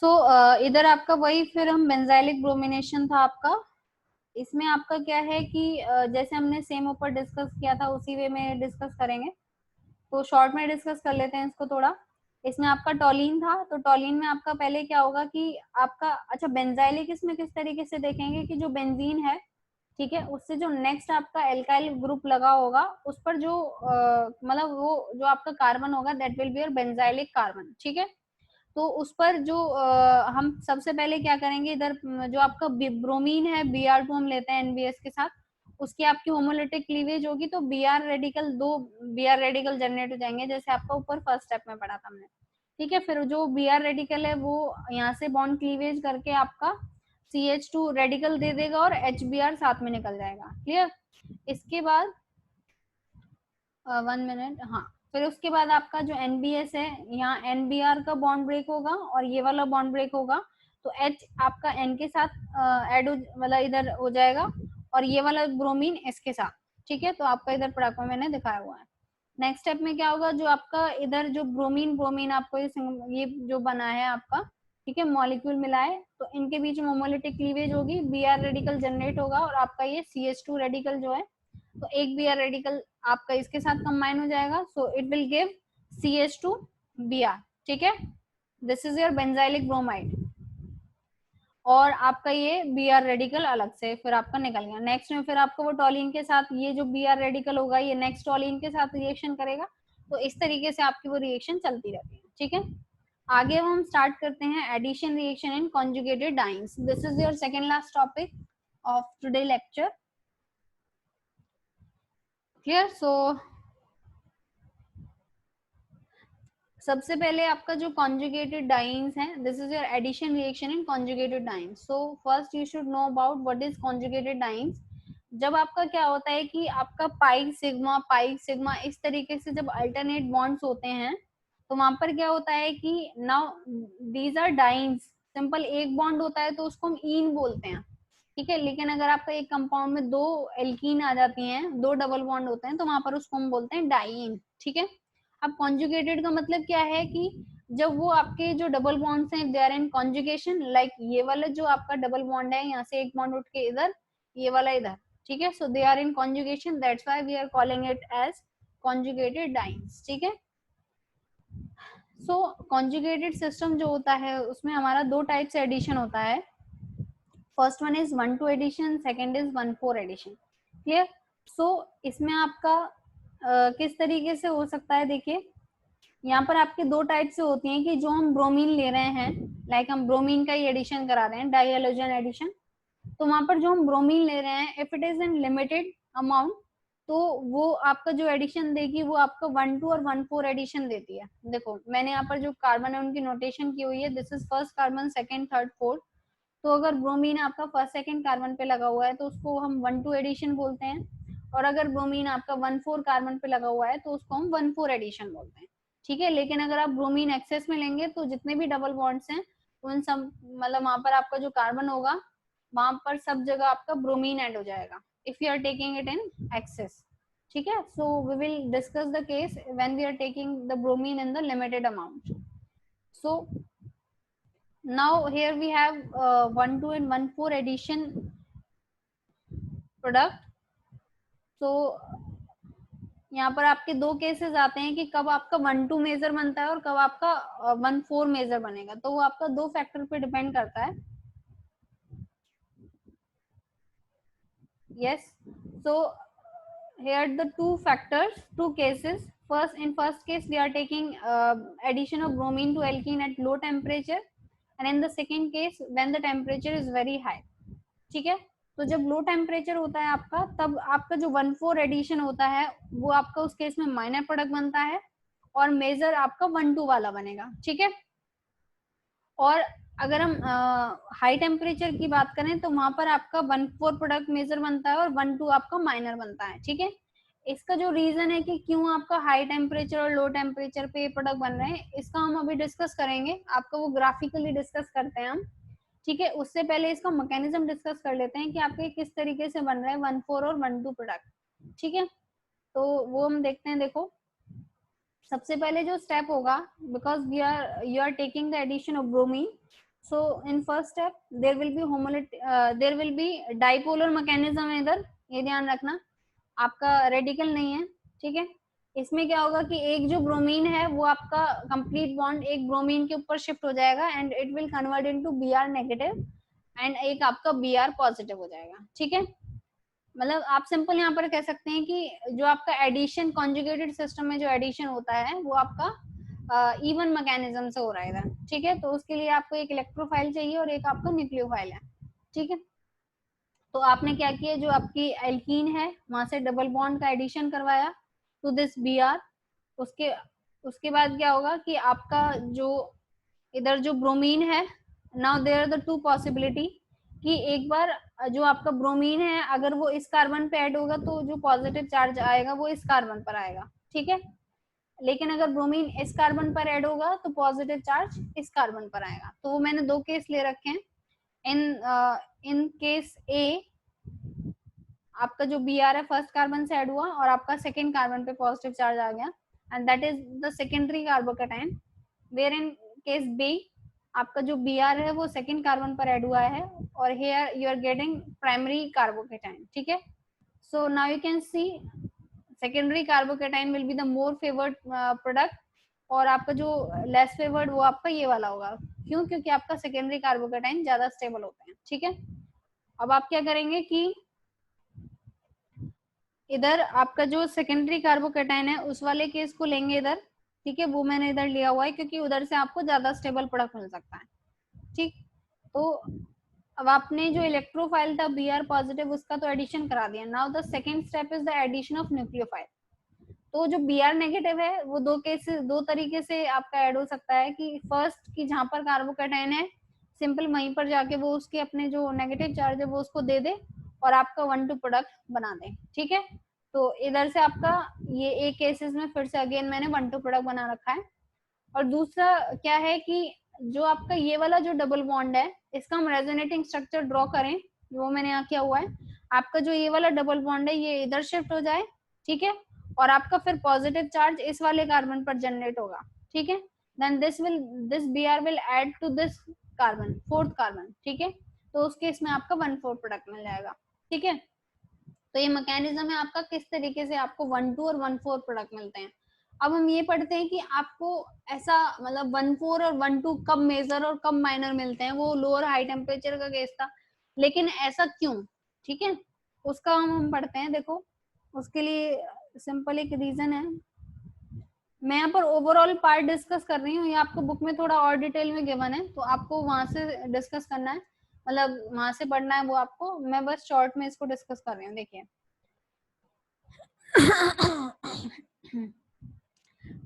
सो इधर आपका वही फिर हम बेंजाइलिक ब्रोमिनेशन था आपका। इसमें आपका क्या है कि जैसे हमने सेम ऊपर डिस्कस किया था उसी वे में डिस्कस करेंगे। तो शॉर्ट में डिस्कस कर लेते हैं इसको थोड़ा। इसमें आपका टॉलिन था, तो टॉलिन में आपका पहले क्या होगा कि आपका अच्छा बेंजाइलिक इसमें किस तरीके से देखेंगे कि जो बेंजीन है, ठीक है, उससे जो नेक्स्ट आपका एल्काइल ग्रुप लगा होगा उस पर जो मतलब वो जो आपका कार्बन होगा that will be your benzylic carbon, ठीक है। तो उस पर जो हम सबसे पहले क्या करेंगे, इधर जो आपका ब्रोमीन है Br2 हम लेते हैं NBS के साथ, उसकी आपकी होमोलिटिक क्लीवेज होगी तो Br रेडिकल, दो Br रेडिकल जनरेट हो जाएंगे जैसे आपका ऊपर फर्स्ट स्टेप में पढ़ा था हमने, ठीक है। फिर जो Br रेडिकल है वो यहाँ से बॉन्ड क्लीवेज करके आपका CH2 रेडिकल दे देगा और HBr साथ में निकल जाएगा, क्लियर। इसके बाद 1 मिनट, हाँ। फिर उसके बाद आपका जो NBS है, यहाँ NBr का बॉन्ड ब्रेक होगा और ये वाला बॉन्ड ब्रेक होगा, तो H आपका N के साथ ऐड मतलब इधर हो जाएगा और ये वाला ब्रोमीन इसके साथ, ठीक है। तो आपका इधर पढ़ा को मैंने दिखाया हुआ है। नेक्स्ट स्टेप में क्या होगा, जो आपका इधर जो ब्रोमीन ब्रोमीन आपको ये जो बना है आपका, ठीक है, मॉलिक्यूल मिला है, तो इनके बीच में होमोलिटिक क्लीवेज होगी, Br रेडिकल जनरेट होगा और आपका ये CH2 रेडिकल जो है, तो एक Br रेडिकल आपका इसके साथ कंबाइन हो जाएगा, so it will give CH2Br, ठीक है। This is your benzylic bromide. और आपका ये Br रेडिकल अलग से फिर आपका निकल गया। नेक्स्ट में फिर आपका वो टॉलिन के साथ ये जो Br रेडिकल होगा ये नेक्स्ट टॉलिन के साथ रिएक्शन करेगा, तो इस तरीके से आपकी वो रिएक्शन चलती रहती है, ठीक है। आगे हम स्टार्ट करते हैं addition reaction in conjugated dienes. This is your second last topic of today lecture, clear. So सबसे पहले आपका जो कॉन्जुगेटेड डाइंस है, this is your addition reaction in conjugated dienes. So first you should know about what is conjugated dienes. जब आपका क्या होता है कि आपका पाई सिग्मा इस तरीके से जब अल्टरनेट बॉन्ड्स होते हैं, तो वहां पर क्या होता है कि now these are dienes, simple एक बॉन्ड होता है तो उसको हम ईन बोलते हैं, ठीक है। लेकिन अगर आपका एक कंपाउंड में दो एल्कीन आ जाती हैं, दो डबल बॉन्ड होते हैं, तो वहां पर उसको हम बोलते हैं डाइईन, ठीक है। अब कॉन्जुगेटेड का मतलब क्या है कि जब वो आपके जो डबल बॉन्ड्स हैं they are in conjugation, like ये वाला जो आपका डबल बॉन्ड है, यहाँ से एक बॉन्ड उठ के इधर, ये वाला इधर, ठीक है। So they are in conjugation, that's why we are calling it as conjugated dienes, ठीक है। सो कॉन्जुगेटेड सिस्टम जो होता है उसमें हमारा दो टाइप से एडिशन होता है। First one is 1,2 addition, second is 1,4 addition, clear. So इसमें आपका किस तरीके से हो सकता है, देखिए यहाँ पर आपके दो टाइप से होती हैं कि जो हम ब्रोमीन ले रहे हैं, लाइक हम ब्रोमीन का ही एडिशन करा रहे हैं, डाई हेलोजन एडिशन, तो वहां पर जो हम ब्रोमीन ले रहे हैं if it is in limited amount, तो वो आपका जो एडिशन देगी वो आपका 1,2 और 1,4 एडिशन देती है। देखो मैंने यहाँ पर जो कार्बन है उनकी नोटेशन की हुई है, this is first carbon, second, third, fourth. तो अगर ब्रोमीन आपका फर्स्ट सेकंड कार्बन पे लगा हुआ है तो उसको हम 1,2 एडिशन बोलते हैं, और अगर ब्रोमीन आपका 1,4 कार्बन पे लगा हुआ है तो उसको हम 1,4 एडिशन बोलते हैं, ठीक है। लेकिन अगर आप ब्रोमीन एक्सेस में लेंगे तो जितने भी डबल बॉन्ड्स हैं उन सब मतलब वहां पर आपका जो कार्बन होगा वहां पर सब जगह आपका ब्रोमीन ऐड हो जाएगा if you are taking it in excess, ठीक है। So we will discuss the case when we are taking the bromine in the limited amount. So now here we have 1,2 and 1,4 addition product। so यहाँ पर आपके दो cases आते हैं कि कब आपका 1,2 मेजर बनता है और कब आपका 1,4 मेजर बनेगा, तो वो आपका दो फैक्टर पे डिपेंड करता है। yes, so here the two cases. First, in first case we are taking addition of bromine to alkene at low temperature, and in the second case when the temperature is very high, ठीक है। तो जब low temperature होता है आपका तब आपका जो 1,4 एडिशन होता है वो आपका उस केस में माइनर प्रोडक्ट बनता है और मेजर आपका 1,2 वाला बनेगा, ठीक है। और अगर हम हाई टेम्परेचर की बात करें तो वहां पर आपका 1,4 प्रोडक्ट मेजर बनता है और 1,2 आपका माइनर बनता है, ठीक है। इसका जो रीजन है कि क्यों आपका हाई टेम्परेचर और लो टेम्परेचर पे प्रोडक्ट बन रहे हैं, इसका हम अभी डिस्कस करेंगे, आपका वो ग्राफिकली डिस्कस करते हैं हम, ठीक है। उससे पहले इसका मैकेनिज्म डिस्कस कर लेते हैं कि आपके किस तरीके से बन रहे हैं 1,4 और 1,2 प्रोडक्ट, ठीक है। तो वो हम देखते हैं। देखो सबसे पहले जो स्टेप होगा, because we are you are taking the addition of bromine, So in first step there will be dipolar mechanism है इधर, ये ध्यान रखना, आपका रेडिकल नहीं है, ठीक है। इसमें क्या होगा कि एक जो ब्रोमीन है वो आपका कंप्लीट बॉन्ड एक ब्रोमीन के ऊपर शिफ्ट हो जाएगा and it will convert into Br negative and एक आपका Br पॉजिटिव हो जाएगा, ठीक है। मतलब आप सिंपल यहाँ पर कह सकते हैं कि जो आपका एडिशन कॉन्जुगेटेड सिस्टम में जो एडिशन होता है वो आपका इवन मैकेनिज्म से हो रहा है इधर, ठीक है। तो उसके लिए आपको एक इलेक्ट्रोफाइल चाहिए और एक आपका न्यूक्लियोफाइल है, ठीक है। तो आपने क्या किया, जो आपकी एल्कीन है वहां से डबल बॉन्ड का एडिशन करवाया टू दिस Br। उसके उसके बाद क्या होगा कि आपका जो इधर जो ब्रोमीन है, now there are the two possibility कि एक बार जो आपका ब्रोमीन है अगर वो इस कार्बन पे ऐड होगा तो जो पॉजिटिव चार्ज आएगा वो इस कार्बन पर आएगा, ठीक है। लेकिन अगर ब्रोमीन इस कार्बन पर ऐड होगा तो पॉजिटिव चार्ज इस कार्बन पर आएगा। तो वो मैंने दो केस ले रखे हैं। इन केस ए आपका जो Br है फर्स्ट कार्बन से ऐड हुआ और आपका सेकेंड कार्बन पे पॉजिटिव चार्ज आ गया and that is the secondary carbocation. Where in case B आपका जो Br है वो सेकेंड कार्बन पर ऐड हुआ है और here you are getting primary carbocation, ठीक है। So now you can see secondary carbocation will be the more favoured product और आपका जो लेस फेवर्ड वो आपका ये वाला होगा। क्यों? क्योंकि आपका सेकेंडरी कार्बोकेटाइन ज्यादा स्टेबल होते हैं, ठीक है। अब आप क्या करेंगे कि इधर आपका जो सेकेंडरी कार्बोकेटाइन है उस वाले केस को लेंगे इधर, ठीक है। वो मैंने इधर लिया हुआ है क्योंकि उधर से आपको ज्यादा स्टेबल प्रोडक्ट मिल सकता है, ठीक। तो अब आपने जो इलेक्ट्रोफाइल था Br पॉजिटिव उसका तो एडिशन करा दिया। Now the second step is the addition of nucleophile. तो जो Br नेगेटिव है वो दो तरीके से आपका ऐड हो सकता है कि फर्स्ट कि जहां पर कार्बोकेटाइन है सिंपल वहीं पर जाके वो उसके अपने जो नेगेटिव चार्ज है वो उसको दे दे और आपका 1,2 प्रोडक्ट बना दे, ठीक है। तो इधर से आपका ये एक केसेस में फिर से अगेन मैंने 1,2 प्रोडक्ट बना रखा है। और दूसरा क्या है कि जो आपका ये वाला जो डबल बॉन्ड है इसका हम रेजोनेटिंग स्ट्रक्चर ड्रॉ करें, वो मैंने यहाँ किया हुआ है। आपका जो ये वाला डबल बॉन्ड है ये इधर शिफ्ट हो जाए, ठीक है। और आपका फिर पॉजिटिव चार्ज इस वाले कार्बन पर जनरेट होगा, ठीक है। Then this Br will add to this carbon fourth carbon, ठीक है। तो उस केस में आपका 1,4 प्रोडक्ट मिल जाएगा, ठीक है। तो ये मैकेनिज्म है आपका किस तरीके से आपको 1,2 और 1,4 प्रोडक्ट मिलते हैं। अब हम ये पढ़ते हैं कि आपको ऐसा मतलब 1,4 और 1,2 कब मेजर और कब माइनर मिलते हैं, वो लोअर हाई टेम्परेचर का केस था। लेकिन ऐसा क्यों, ठीक है, उसका हम पढ़ते हैं। देखो उसके लिए सिंपल एक रीजन है। मैं यहाँ पर ओवरऑल पार्ट डिस्कस कर रही हूँ, ये आपको बुक में थोड़ा और डिटेल में गिवन है तो आपको वहां से डिस्कस करना है, मतलब वहां से पढ़ना है वो आपको। मैं बस शॉर्ट में इसको डिस्कस कर रही हूँ। देखिए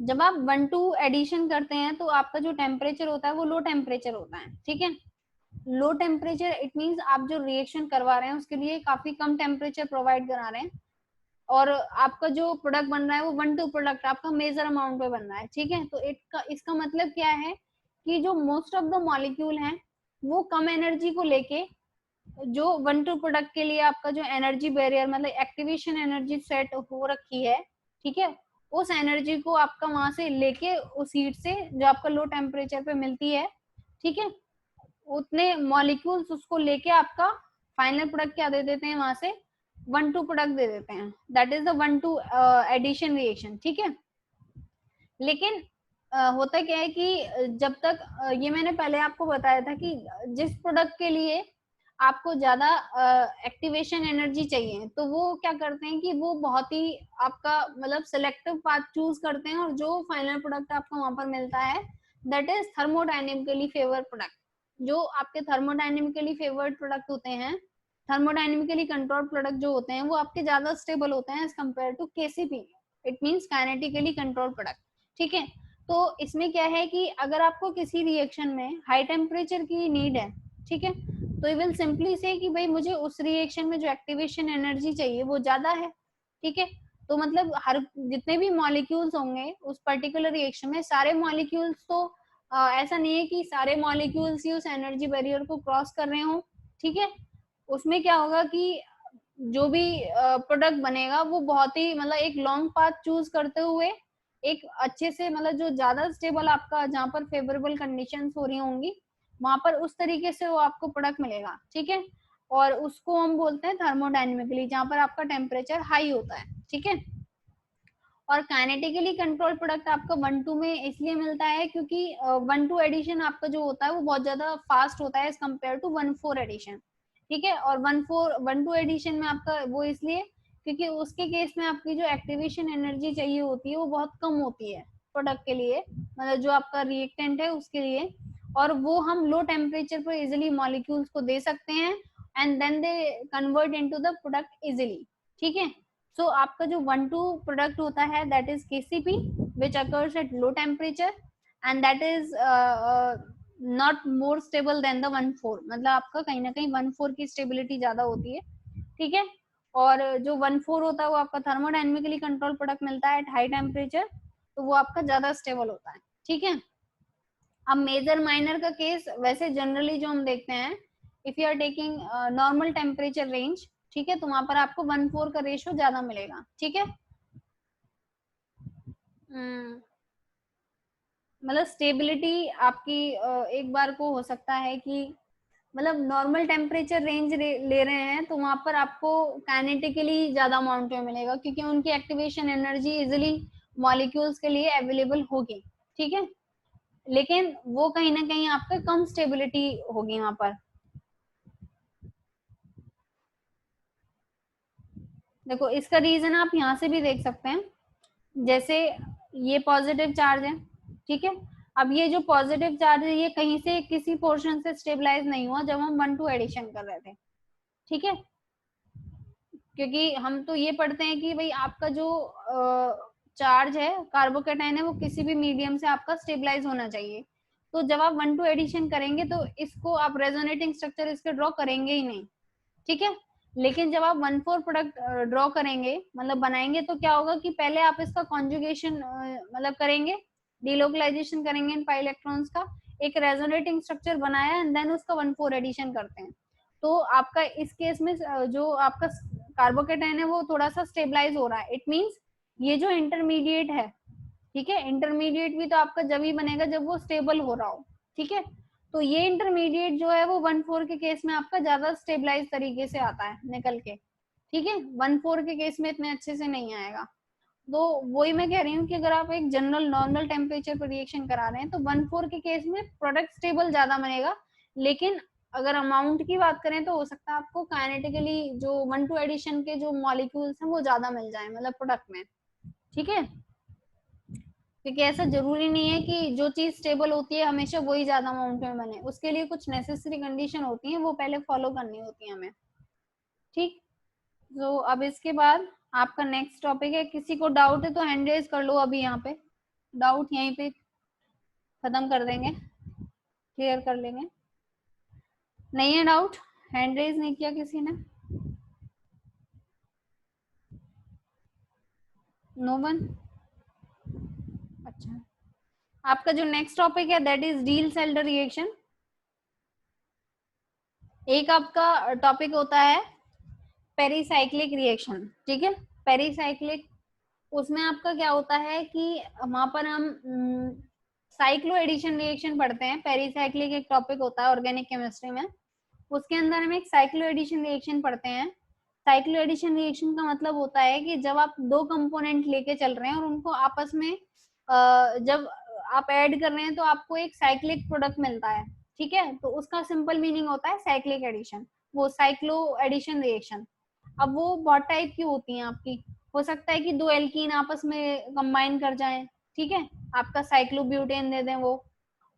जब आप 1,2 एडिशन करते हैं तो आपका जो टेम्परेचर होता है वो लो टेम्परेचर होता है, ठीक है। लो टेम्परेचर इट मींस आप जो रिएक्शन करवा रहे हैं उसके लिए काफी कम टेम्परेचर प्रोवाइड करा रहे हैं और आपका जो प्रोडक्ट बन रहा है वो 1,2 प्रोडक्ट आपका मेजर अमाउंट पे बन रहा है, ठीक है। तो इसका मतलब क्या है कि जो मोस्ट ऑफ द मॉलिक्यूल हैं वो कम एनर्जी को लेके जो 1,2 प्रोडक्ट के लिए आपका जो एनर्जी बैरियर मतलब एक्टिवेशन एनर्जी सेट हो रखी है, ठीक है, उस एनर्जी को आपका वहां से लेके उस हीट से जो आपका लो टेम्परेचर पे मिलती है, ठीक है, उतने मॉलिक्यूल्स उसको लेके आपका फाइनल प्रोडक्ट क्या दे देते हैं वहां से 1,2 प्रोडक्ट दे देते हैं। That is the 1,2 addition reaction, ठीक है। लेकिन होता क्या है कि जब तक ये मैंने पहले आपको बताया था कि जिस प्रोडक्ट के लिए आपको ज्यादा एक्टिवेशन एनर्जी चाहिए तो वो क्या करते हैं कि वो बहुत ही आपका मतलब सिलेक्टिव पाथ चूज करते हैं और जो फाइनल प्रोडक्ट आपको वहां पर मिलता है that is thermodynamically favoured product. जो आपके थर्मोडाइनेमिकली फेवर्ड प्रोडक्ट होते हैं, थर्मोडाइनेमिकली कंट्रोल प्रोडक्ट जो होते हैं वो आपके ज्यादा स्टेबल होते हैं as compare to KCP, it means kinetically control product, ठीक है। तो इसमें क्या है कि अगर आपको किसी रिएक्शन में हाई टेम्परेचर की नीड है, ठीक है, तो यू विल सिंपली से कि भाई मुझे उस रिएक्शन में जो एक्टिवेशन एनर्जी चाहिए वो ज्यादा है, ठीक है। तो मतलब हर जितने भी मॉलिक्यूल्स होंगे उस पर्टिकुलर रिएक्शन में सारे मॉलिक्यूल्स तो ऐसा नहीं है कि सारे मॉलिक्यूल्स ही उस एनर्जी बैरियर को क्रॉस कर रहे हो, ठीक है। उसमें क्या होगा कि जो भी प्रोडक्ट बनेगा वो बहुत ही मतलब एक लॉन्ग पाथ चूज करते हुए एक अच्छे से मतलब जो ज्यादा स्टेबल आपका जहाँ पर फेवरेबल कंडीशंस हो रही होंगी वहां पर उस तरीके से वो आपको प्रोडक्ट मिलेगा, ठीक है। और उसको हम बोलते हैं थर्मोडायनेमिकली, जहां पर आपका टेम्परेचर हाई होता है, ठीक है। और काइनेटिकली कंट्रोल प्रोडक्ट आपका 1-2 में इसलिए मिलता है क्योंकि 1-2 एडिशन आपका जो होता है वो बहुत ज्यादा फास्ट होता है एज कम्पेयर टू 1-4 एडिशन, ठीक है। और 1-2 एडिशन में आपका वो इसलिए क्योंकि उसके केस में आपकी जो एक्टिवेशन एनर्जी चाहिए होती है वो बहुत कम होती है प्रोडक्ट के लिए, मतलब जो आपका रिएक्टेंट है उसके लिए। और वो हम लो टेम्परेचर पर इजिली मॉलिक्यूल्स को दे सकते हैं and then they convert into the product easily, ठीक है। So आपका जो 1-2 प्रोडक्ट होता है that is KCP which occurs at low temperature and that is not more stable than the 1-4, मतलब आपका कहीं ना कहीं 1-4 की स्टेबिलिटी ज्यादा होती है, ठीक है। और जो 1-4 होता है वो आपका थर्मोडायनेमिकली कंट्रोल प्रोडक्ट मिलता है एट हाई टेम्परेचर, तो वो आपका ज्यादा स्टेबल होता है, ठीक है। अब मेजर माइनर का केस वैसे जनरली जो हम देखते हैं, if you are taking normal temperature range, ठीक है, तो वहां पर आपको 1-4 का रेशियो ज्यादा मिलेगा, ठीक है। मतलब स्टेबिलिटी आपकी एक बार को हो सकता है कि मतलब नॉर्मल टेम्परेचर रेंज ले रहे हैं तो वहां पर आपको काइनेटिकली ज्यादा अमाउंट में मिलेगा क्योंकि उनकी एक्टिवेशन एनर्जी इजिली मॉलिक्यूल्स के लिए अवेलेबल होगी, ठीक है। लेकिन वो कहीं ना कहीं आपका कम स्टेबिलिटी होगी वहां पर। देखो इसका रीजन आप यहाँ से भी देख सकते हैं, जैसे ये पॉजिटिव चार्ज है, ठीक है। अब ये जो पॉजिटिव चार्ज है ये कहीं से किसी पोर्शन से स्टेबलाइज नहीं हुआ जब हम 1-2 एडिशन कर रहे थे, ठीक है। क्योंकि हम तो ये पढ़ते हैं कि भाई आपका जो चार्ज है कार्बोकेटाइन है वो किसी भी मीडियम से आपका स्टेबलाइज होना चाहिए। तो जब आप 1-2 एडिशन करेंगे तो इसको आप रेजोनेटिंग स्ट्रक्चर इसके ड्रॉ करेंगे ही नहीं, ठीक है। लेकिन जब आप 1-4 प्रोडक्ट ड्रॉ करेंगे मतलब बनाएंगे तो क्या होगा कि पहले आप इसका कॉन्जुगेशन मतलब करेंगे, डिलोकलाइजेशन करेंगे इन पाई इलेक्ट्रॉन्स का, एक रेजोनेटिंग स्ट्रक्चर बनाया एंड देन उसका 1-4 एडिशन करते हैं। तो आपका इस केस में जो आपका कार्बोकेटाइन है वो थोड़ा सा स्टेबलाइज हो रहा है, इट मीन्स ये जो इंटरमीडिएट है, ठीक है, इंटरमीडिएट भी तो आपका जब ही बनेगा जब वो स्टेबल हो रहा हो, ठीक है। तो ये इंटरमीडिएट जो है वो 1-4 के केस में आपका ज्यादा स्टेबलाइज तरीके से आता है निकल के, ठीक है। 1-4 के केस में इतने अच्छे से नहीं आएगा। तो वही मैं कह रही हूँ कि अगर आप एक जनरल नॉर्मल टेम्परेचर पर रिएक्शन करा रहे हैं तो 1-4 के केस में प्रोडक्ट स्टेबल ज्यादा बनेगा। लेकिन अगर अमाउंट की बात करें तो हो सकता है आपको काइनेटिकली जो 1-2 एडिशन के जो मॉलिक्यूल्स हैं वो ज्यादा मिल जाए मतलब प्रोडक्ट में, ठीक है। क्योंकि ऐसा जरूरी नहीं है कि जो चीज स्टेबल होती है हमेशा वही ज्यादा अमाउंट में बने, उसके लिए कुछ नेसेसरी कंडीशन होती है वो पहले फॉलो करनी होती है हमें, ठीक। तो अब इसके बाद आपका नेक्स्ट टॉपिक है, किसी को डाउट है तो हैंड रेज कर लो, अभी यहाँ पे डाउट यहीं पे खत्म कर देंगे, क्लियर कर लेंगे। नहीं है डाउट, हैंड रेज नहीं किया किसी ने, नो वन। अच्छा, आपका जो नेक्स्ट टॉपिक है दैट इज डील सेल्डर रिएक्शन। एक आपका टॉपिक होता है पेरीसाइक्लिक रिएक्शन, ठीक है। पेरीसाइक्लिक, उसमें आपका क्या होता है कि वहां पर हम साइक्लो एडिशन रिएक्शन पढ़ते हैं। पेरीसाइक्लिक एक टॉपिक होता है ऑर्गेनिक केमिस्ट्री में, उसके अंदर हम एक साइक्लो एडिशन रिएक्शन पढ़ते हैं। साइक्लो एडिशन रिएक्शन का मतलब होता है कि जब आप दो कंपोनेंट लेके चल रहे हैं और उनको आपस में जब आप ऐड कर रहे हैं तो आपको एक साइक्लिक प्रोडक्ट मिलता है, ठीक है। तो उसका सिंपल मीनिंग होता है साइक्लिक एडिशन, वो साइक्लो एडिशन रिएक्शन। अब वो बहुत टाइप की होती हैं आपकी, हो सकता है कि दो एल्कीन आपस में कंबाइन कर जाएं, ठीक है, आपका साइक्लोब्यूटेन दे दें वो।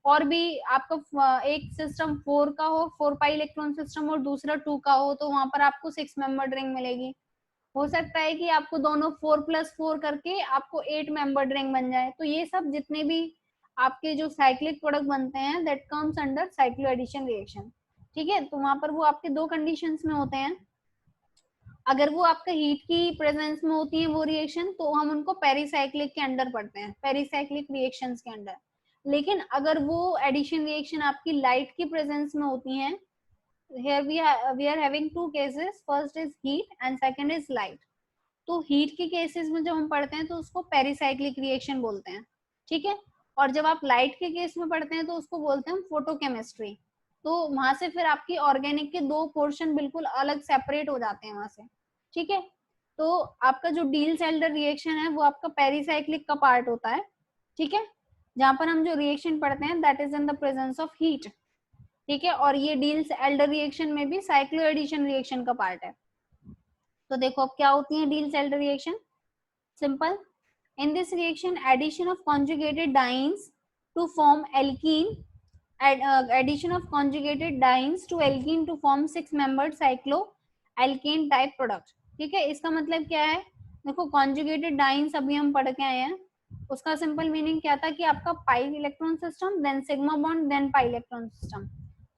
और भी आपका एक सिस्टम 4 का हो, 4 पाई इलेक्ट्रॉन सिस्टम, और दूसरा 2 का हो, तो वहां पर आपको 6 मेंबर्ड रिंग मिलेगी। हो सकता है कि आपको दोनों 4+4 करके आपको 8 मेंबर्ड रिंग बन जाए। तो ये सब जितने भी आपके जो साइक्लिक प्रोडक्ट बनते हैं that comes under cyclo addition reaction, ठीक है। तो वहां पर वो आपके दो कंडीशंस में होते हैं। अगर वो आपका हीट की प्रेजेंस में होती है वो रिएक्शन तो हम उनको पेरीसाइक्लिक के अंडर पढ़ते हैं, पेरीसाइक्लिक रिएक्शंस के अंडर। लेकिन अगर वो एडिशन रिएक्शन आपकी लाइट की प्रेजेंस में होती है, here we are having two cases, first is heat and second is light। तो हीट के केसेस में जब हम पढ़ते हैं तो उसको पेरीसाइक्लिक रिएक्शन बोलते हैं, ठीक है। और जब आप लाइट के केस में पढ़ते हैं तो उसको बोलते हैं फोटोकेमिस्ट्री, तो वहां से फिर आपकी ऑर्गेनिक के दो पोर्शन बिल्कुल अलग सेपरेट हो जाते हैं वहां से, ठीक है। तो आपका जो डील्स एल्डर रिएक्शन है वो आपका पेरिसाइक्लिक का पार्ट होता है, ठीक है, जहां पर हम जो रिएक्शन पढ़ते हैं that is in the presence of heat, ठीक है। और ये डील्स एल्डर रिएक्शन में भी साइक्लो एडिशन रिएक्शन का पार्ट है। तो देखो अब क्या होती है deals Elder reaction, simple. In this reaction, addition of conjugated dienes to form alkene, addition of conjugated dienes to alkene to form six-membered cycloalkane type product, ठीक है। इसका मतलब क्या है, देखो conjugated dienes अभी हम पढ़ के आए हैं, उसका सिंपल मीनिंग क्या था कि आपका pi electron system, then sigma bond, then pi electron system,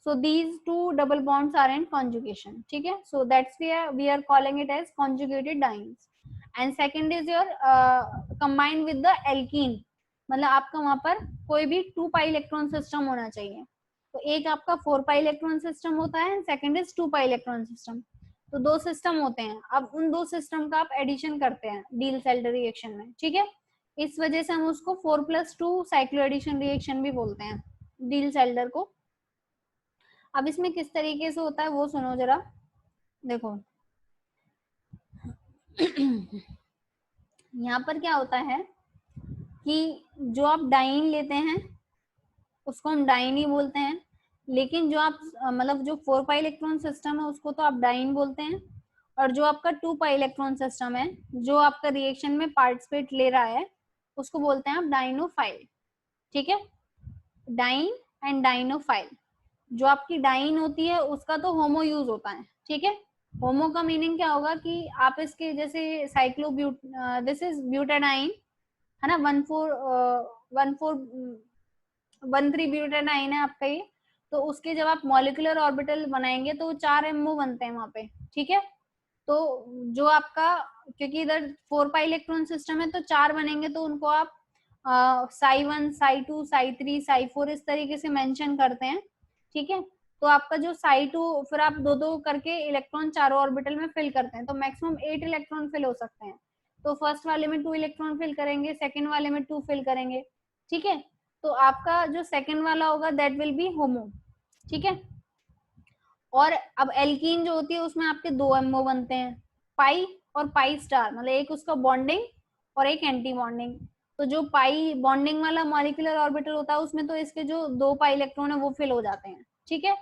so these two double bonds are in conjugation, ठीक है। so that's why we are calling it as conjugated dienes. And second is your combined with the alkene, मतलब आपका वहां पर कोई भी 2 पाई electron system होना चाहिए। तो एक आपका 4 पाई इलेक्ट्रॉन सिस्टम होता है, second is 2 pi electron system. तो दो सिस्टम होते हैं, अब उन दो सिस्टम का आप एडिशन करते हैं डील्स एल्डर रिएक्शन में, ठीक है। इस वजह से हम उसको 4+2 साइक्लो एडिशन रिएक्शन भी बोलते हैं डील्स एल्डर को। अब इसमें किस तरीके से होता है वो सुनो जरा, देखो यहाँ पर क्या होता है कि जो आप डाइन लेते हैं उसको हम डाइन ही बोलते हैं, लेकिन जो आप मतलब जो 4 पाई इलेक्ट्रॉन सिस्टम है उसको तो आप डाइन बोलते हैं, और जो आपका 2 पाई इलेक्ट्रॉन सिस्टम है जो आपका रिएक्शन में पार्टिसिपेट ले रहा है उसको बोलते हैं आप डाइनोफाइल, ठीक है। डाइन एंड डाइनोफाइल, जो आपकी डाइन होती है उसका तो होमो यूज होता है, ठीक है। होमो का मीनिंग क्या होगा कि आप इसके जैसे साइक्लोब्यूट, दिस इज ब्यूटाडाइन, है ना, 1,4 ब्यूटाडाइन है आपका ये। तो उसके जब आप मॉलिक्यूलर ऑर्बिटल बनाएंगे तो 4 MO बनते हैं वहां पे, ठीक है। तो जो आपका, क्योंकि इधर 4 पाई इलेक्ट्रॉन सिस्टम है तो 4 बनेंगे, तो उनको आप साई 1, साई 2, साई 3, साई 4 इस तरीके से मेंशन करते हैं, ठीक है। तो आपका जो साई 2 फिर आप दो दो करके इलेक्ट्रॉन चारों ऑर्बिटल में फिल करते हैं, तो मैक्सिमम 8 इलेक्ट्रॉन फिल हो सकते हैं। तो फर्स्ट वाले में 2 इलेक्ट्रॉन फिल करेंगे, सेकंड वाले में 2 फिल करेंगे, ठीक है। तो आपका जो सेकंड वाला होगा दैट विल बी होमो, ठीक है। और अब एल्कीन जो होती है उसमें आपके 2 MO बनते हैं, पाई और पाई स्टार, मतलब एक उसका बॉन्डिंग और एक एंटी बॉन्डिंग। तो जो पाई बॉन्डिंग वाला मॉलिक्यूलर ऑर्बिटल होता है उसमें तो इसके जो 2 पाई इलेक्ट्रॉन है वो फिल हो जाते हैं, ठीक है।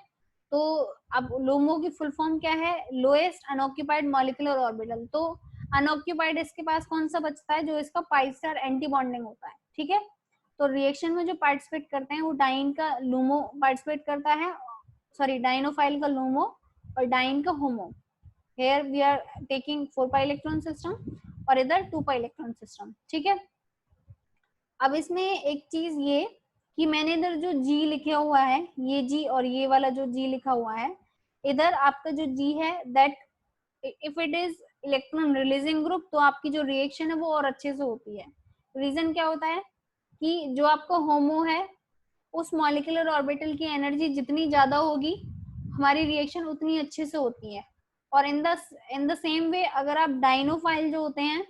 तो अब लोमो की फुल फॉर्म क्या है, लोएस्ट अनऑक्यूपाइड मॉलिक्यूलर ऑर्बिटल। तो अनऑक्यूपाइड इसके पास कौन सा बचता है, जो इसका पाई स्टार एंटी बॉन्डिंग होता है, ठीक है। तो रिएक्शन में जो पार्टिसिपेट करते हैं वो डाइन का लूमो पार्टिसिपेट करता है, सॉरी डाइनोफाइल का लूमो और डाइन का HOMO. Here we are taking 4 pi electron system और इधर 2 पाई इलेक्ट्रॉन सिस्टम, ठीक है। अब इसमें एक चीज ये कि मैंने इधर जो जी लिखा हुआ है, ये जी और ये वाला जो जी लिखा हुआ है, इधर आपका जो जी है that if it is electron releasing group तो आपकी जो रिएक्शन है वो और अच्छे से होती है। रीजन क्या होता है कि जो आपका होमो है उस मॉलिक्यूलर ऑर्बिटल की एनर्जी जितनी ज्यादा होगी हमारी रिएक्शन उतनी अच्छे से होती है। और इन द सेम वे अगर आप डाइनोफाइल जो होते हैं,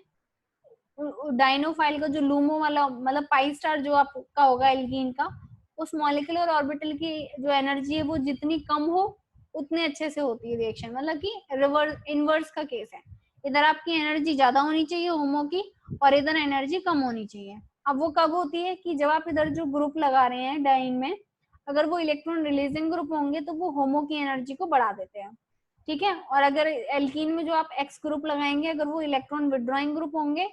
डाइनोफाइल का जो लूमो वाला मतलब पाई स्टार जो आपका होगा एल्कीन का, उस मॉलिक्यूलर ऑर्बिटल की जो एनर्जी है वो जितनी कम हो उतने अच्छे से होती है रिएक्शन, मतलब कि रिवर्स इनवर्स का केस है। इधर आपकी एनर्जी ज्यादा होनी चाहिए होमो की और इधर एनर्जी कम होनी चाहिए। अब वो कब होती है कि जब आप इधर जो ग्रुप लगा रहे हैं डाइन में, अगर वो इलेक्ट्रॉन रिलीजिंग ग्रुप होंगे तो वो होमो की एनर्जी को बढ़ा देते हैं, ठीक है। और अगर एल्कीन में जो आप एक्स ग्रुप लगाएंगे अगर वो इलेक्ट्रॉन विड्रॉइंग ग्रुप होंगे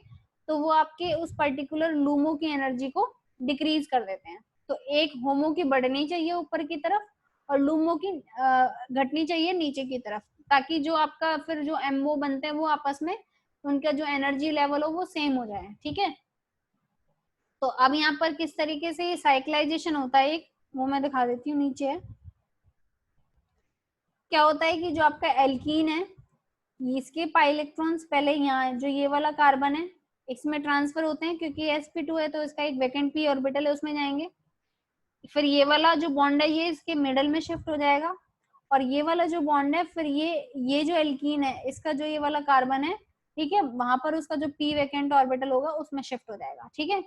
तो वो आपके उस पर्टिकुलर लूमो की एनर्जी को डिक्रीज कर देते हैं। तो एक होमो की बढ़नी चाहिए ऊपर की तरफ और लूमो की घटनी चाहिए नीचे की तरफ, ताकि जो आपका फिर जो एमओ बनते हैं वो आपस में उनका जो एनर्जी लेवल हो वो सेम हो जाए, ठीक है। तो अब यहाँ पर किस तरीके से साइक्लाइजेशन होता है एक वो मैं दिखा देती हूँ, नीचे है। क्या होता है कि जो आपका एल्कीन है इसके पाई इलेक्ट्रॉन्स पहले यहाँ जो ये वाला कार्बन है इसमें ट्रांसफर होते हैं, क्योंकि sp2 है तो इसका एक वैकेंट p ऑर्बिटल है उसमें जाएंगे। फिर ये वाला जो बॉन्ड है ये इसके मिडल में शिफ्ट हो जाएगा, और ये वाला जो बॉन्ड है फिर ये जो एल्कीन है इसका जो ये वाला कार्बन है, ठीक है, वहां पर उसका जो p वैकेंट ऑर्बिटल होगा उसमें शिफ्ट हो जाएगा, ठीक है।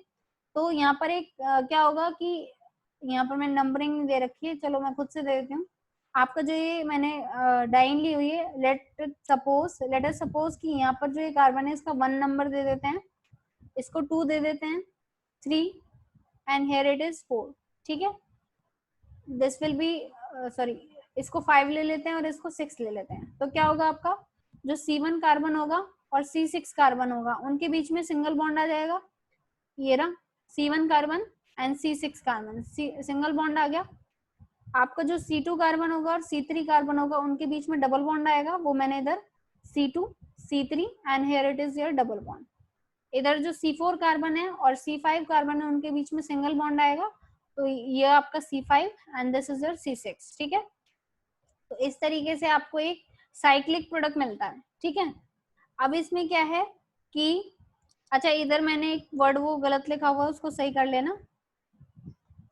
तो यहाँ पर एक क्या होगा कि यहाँ पर मैं नंबरिंग दे रखी है, चलो मैं खुद से दे देती हूँ। आपका जो ये मैंने डाइन ली हुई है, लेट अस सपोज कि यहाँ पर जो ये कार्बन है इसका 1 नंबर दे देते हैं, इसको 2 दे देते हैं, 3 एंड हियर इट इज 4। ठीक है, दिस विल बी सॉरी, इसको 5 ले लेते हैं और इसको 6 ले लेते हैं। तो क्या होगा, आपका जो C1 कार्बन होगा और C6 कार्बन होगा उनके बीच में सिंगल बॉन्ड आ जाएगा। ये रहा C1 carbon and C6 carbon, single bond आ गया। आपका जो C2 कार्बन होगा और C3 कार्बन होगा उनके बीच में डबल बॉन्ड आएगा, वो मैंने इधर C2 C3 and here it is your double bond. इधर जो C4 कार्बन है और C5 कार्बन है उनके बीच में सिंगल बॉन्ड आएगा, तो ये आपका C5 and this is your C6। ठीक है, तो इस तरीके से आपको एक साइक्लिक प्रोडक्ट मिलता है। ठीक है, अब इसमें क्या है कि अच्छा, इधर मैंने एक वर्ड वो गलत लिखा हुआ है, उसको सही कर लेना।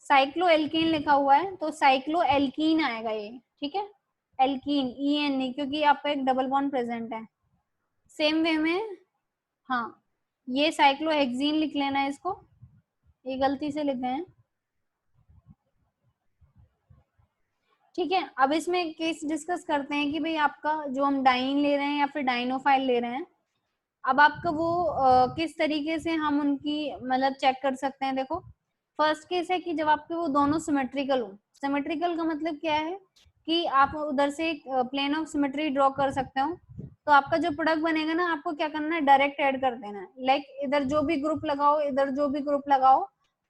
साइक्लो एल्कीन लिखा हुआ है तो साइक्लो एल्कीन आएगा ये। ठीक है, एल्कीन EN, क्योंकि आपका एक डबल बॉन्ड प्रेजेंट है। सेम वे में हाँ, ये साइक्लोहेक्सीन लिख लेना है इसको, ये गलती से लिख गए हैं। ठीक है, अब इसमें केस डिस्कस करते हैं कि भाई आपका जो हम डाइन ले रहे हैं या फिर डाइनोफाइल ले रहे हैं, अब आपका वो किस तरीके से हम उनकी मतलब चेक कर सकते हैं। देखो, फर्स्ट केस है कि जब आपके वो दोनों सिमेट्रिकल हो। सिमेट्रिकल का मतलब क्या है कि आप उधर से एक प्लेन ऑफ सिमेट्री ड्रॉ कर सकते हो, तो आपका जो प्रोडक्ट बनेगा ना, आपको क्या करना है, डायरेक्ट ऐड कर देना है। लाइक इधर जो भी ग्रुप लगाओ, इधर जो भी ग्रुप लगाओ,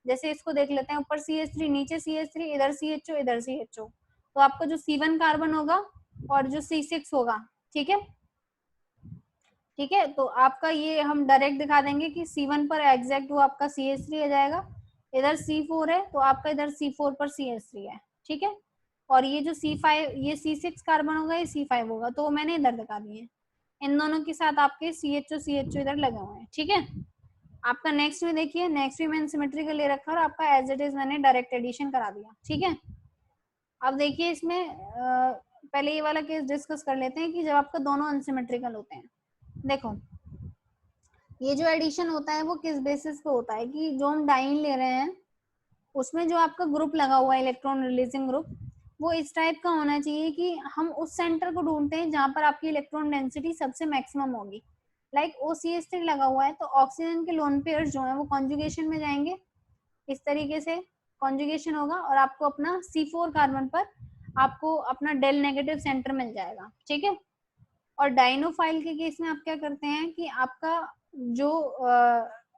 जैसे इसको देख लेते हैं, ऊपर CH3 नीचे CH3, इधर CHO इधर CHO, तो आपका जो C1 कार्बन होगा और जो C6 होगा। ठीक है, ठीक है, तो आपका ये हम डायरेक्ट दिखा देंगे कि C1 पर एग्जैक्ट वो आपका CH3 आ जाएगा, इधर C4 है तो आपका इधर C4 पर CH3 है। ठीक है, और ये जो C5 ये C6 कार्बन होगा, ये C5 होगा, तो मैंने इधर दिखा दिए। इन दोनों के साथ आपके CHO इधर लगे हुए हैं। ठीक है, आपका नेक्स्ट में देखिए, नेक्स्ट में मैंने सिमेट्रिकल ले रखा और आपका एज इट इज मैंने डायरेक्ट एडिशन करा दिया। ठीक है, अब देखिए इसमें पहले ये वाला केस डिस्कस कर लेते हैं कि जब आपका दोनों अनसिमेट्रिकल होते हैं। देखो, ये जो एडिशन होता है वो किस बेसिस पे होता है कि जो हम डाइन ले रहे हैं उसमें जो आपका ग्रुप लगा हुआ है, इलेक्ट्रॉन रिलीजिंग ग्रुप, वो इस टाइप का होना चाहिए कि हम उस सेंटर को ढूंढते हैं जहां पर आपकी इलेक्ट्रॉन डेंसिटी सबसे मैक्सिमम होगी। लाइक OCH3 लगा हुआ है तो ऑक्सीजन के लोन पेयर्स जो है वो कॉन्जुगेशन में जाएंगे, इस तरीके से कॉन्जुगेशन होगा और आपको अपना C4 कार्बन पर आपको अपना डेल नेगेटिव सेंटर मिल जाएगा। ठीक है, और डाइनोफाइल के केस में आप क्या करते हैं कि आपका जो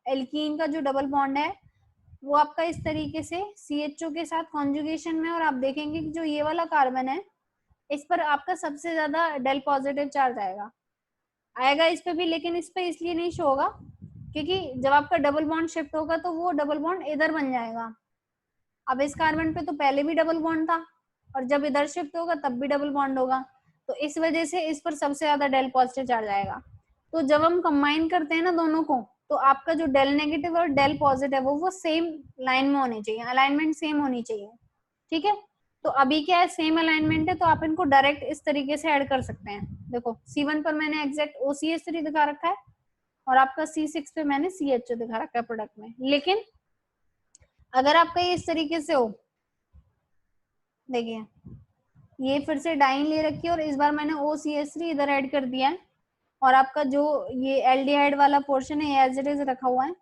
एल्कीन का जो डबल बॉन्ड है वो आपका इस तरीके से CHO के साथ कॉन्जुगेशन में, और आप देखेंगे कि जो ये वाला कार्बन है इस पर आपका सबसे ज्यादा डेल पॉजिटिव चार्ज आएगा आएगा इस पे भी, लेकिन इस पे इसलिए नहीं शो होगा क्योंकि जब आपका डबल बॉन्ड शिफ्ट होगा तो वो डबल बॉन्ड इधर बन जाएगा। अब इस कार्बन पे तो पहले भी डबल बॉन्ड था और जब इधर शिफ्ट होगा तब भी डबल बॉन्ड होगा, तो इस वजह से इस पर सबसे ज्यादा डेल पॉजिटिव चार्ज आएगा। तो जब हम कंबाइन करते हैं ना दोनों को, तो आपका जो डेल नेगेटिव और डेल पॉजिटिव है वो सेम लाइन में होनी चाहिए, अलाइनमेंट सेम होनी चाहिए। ठीक है, तो अभी क्या है, सेम अलाइनमेंट है तो आप इनको डायरेक्ट इस तरीके से ऐड कर सकते हैं। देखो C1 पर मैंने एग्जैक्ट OCH3 दिखा रखा है और आपका C6 पे मैंने CHO दिखा रखा है प्रोडक्ट में। लेकिन अगर आपका ये इस तरीके से हो, देखिए ये फिर से डाइन ले रखी है और इस बार मैंने OCH3 इधर ऐड कर दिया है और आपका जो ये एल्डिहाइड वाला पोर्शन है एज इट इज रखा हुआ है।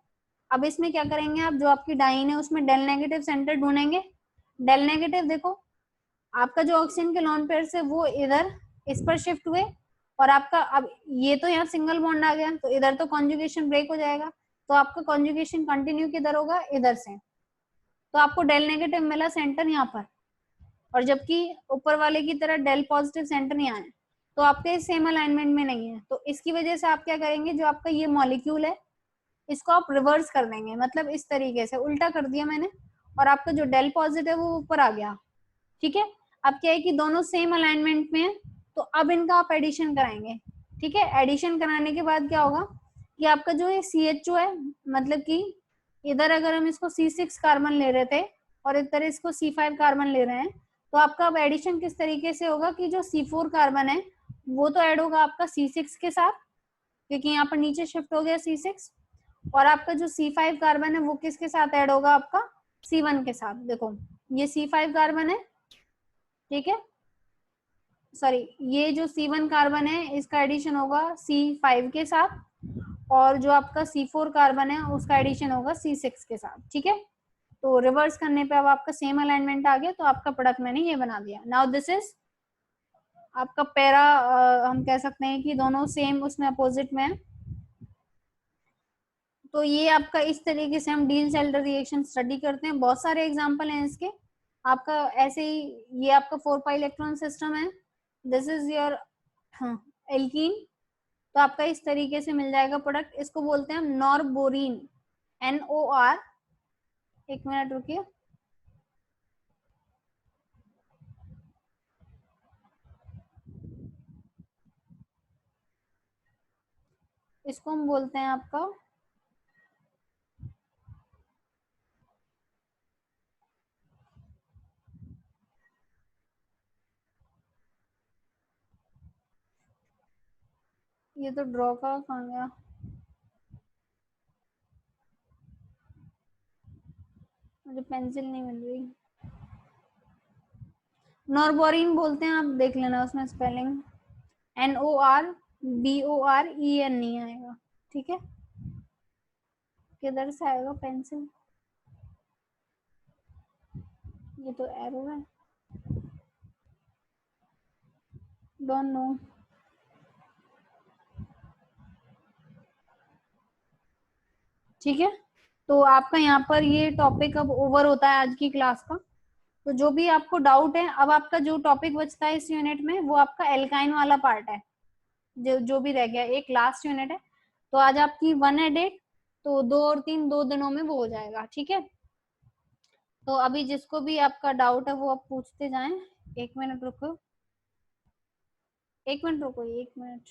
अब इसमें क्या करेंगे, आप जो आपकी डाइन है उसमें डेल नेगेटिव सेंटर ढूंढेंगे। डेल नेगेटिव देखो, आपका जो ऑक्सीजन के लोन पेयर से वो इधर इस पर शिफ्ट हुए और आपका अब ये तो यहाँ सिंगल बॉन्ड आ गया तो इधर तो कॉन्जुगेशन ब्रेक हो जाएगा, तो आपका कॉन्जुगेशन कंटिन्यू किधर होगा, इधर से, तो आपको डेल नेगेटिव मिला सेंटर यहाँ पर, और जबकि ऊपर वाले की तरह डेल पॉजिटिव सेंटर यहाँ है, तो आपके सेम अलाइनमेंट में नहीं है। तो इसकी वजह से आप क्या करेंगे, जो आपका ये मॉलिक्यूल है इसको आप रिवर्स कर देंगे, मतलब इस तरीके से उल्टा कर दिया मैंने और आपका जो डेल पॉजिटिव वो ऊपर आ गया। ठीक है, अब क्या है कि दोनों सेम अलाइनमेंट में है, तो अब इनका आप एडिशन कराएंगे। ठीक है, एडिशन कराने के बाद क्या होगा कि आपका जो ये CHO है, मतलब कि इधर अगर हम इसको C6 कार्बन ले रहे थे और इधर इसको C5 कार्बन ले रहे हैं, तो आपका अब एडिशन किस तरीके से होगा कि जो C4 कार्बन है वो तो ऐड होगा आपका C6 के साथ, क्योंकि यहाँ पर नीचे शिफ्ट हो गया C6, और आपका जो C5 कार्बन है वो किसके साथ ऐड होगा, आपका C1 के साथ। देखो ये C5 कार्बन है, ठीक है, सॉरी, ये जो C1 कार्बन है इसका एडिशन होगा C5 के साथ, और जो आपका C4 कार्बन है उसका एडिशन होगा C6 के साथ, ठीक है। तो रिवर्स करने पे अब आपका सेम अलाइनमेंट आ गया, तो आपका प्रोडक्ट मैंने ये बना दिया। नाउ दिस इज आपका पैरा, हम कह सकते हैं कि दोनों सेम उसमें अपोजिट में है। तो ये आपका इस तरीके से हम डील सेल्डर रिएक्शन स्टडी करते हैं, बहुत सारे एग्जांपल हैं इसके। आपका ऐसे ही ये आपका 4 पाई इलेक्ट्रॉन सिस्टम है, दिस इज योर एल्कीन। तो आपका इस तरीके से मिल जाएगा प्रोडक्ट, इसको बोलते हैं हम नॉरबोरीन, NOR। एक मिनट रुकिए, इसको हम बोलते हैं आपका, ये तो ड्रॉ का कहाँ गया, मुझे पेंसिल नहीं मिल रही। नॉरबोरिन बोलते हैं, आप देख लेना उसमें स्पेलिंग, NORBOREN नहीं आएगा, ठीक है। किधर से आएगा पेंसिल, ये तो एरो है, डोंट नो। ठीक है, तो आपका यहाँ पर ये टॉपिक अब ओवर होता है आज की क्लास का। तो जो भी आपको डाउट है, अब आपका जो टॉपिक बचता है इस यूनिट में वो आपका एल्काइन वाला पार्ट है, जो जो भी रह गया एक लास्ट यूनिट है। तो आज आपकी 1 है डेट, तो 2 और 3 2 दिनों में वो हो जाएगा, ठीक है। तो अभी जिसको भी आपका डाउट है वो आप पूछते जाएं। एक मिनट रुको, एक मिनट रुको, एक मिनट।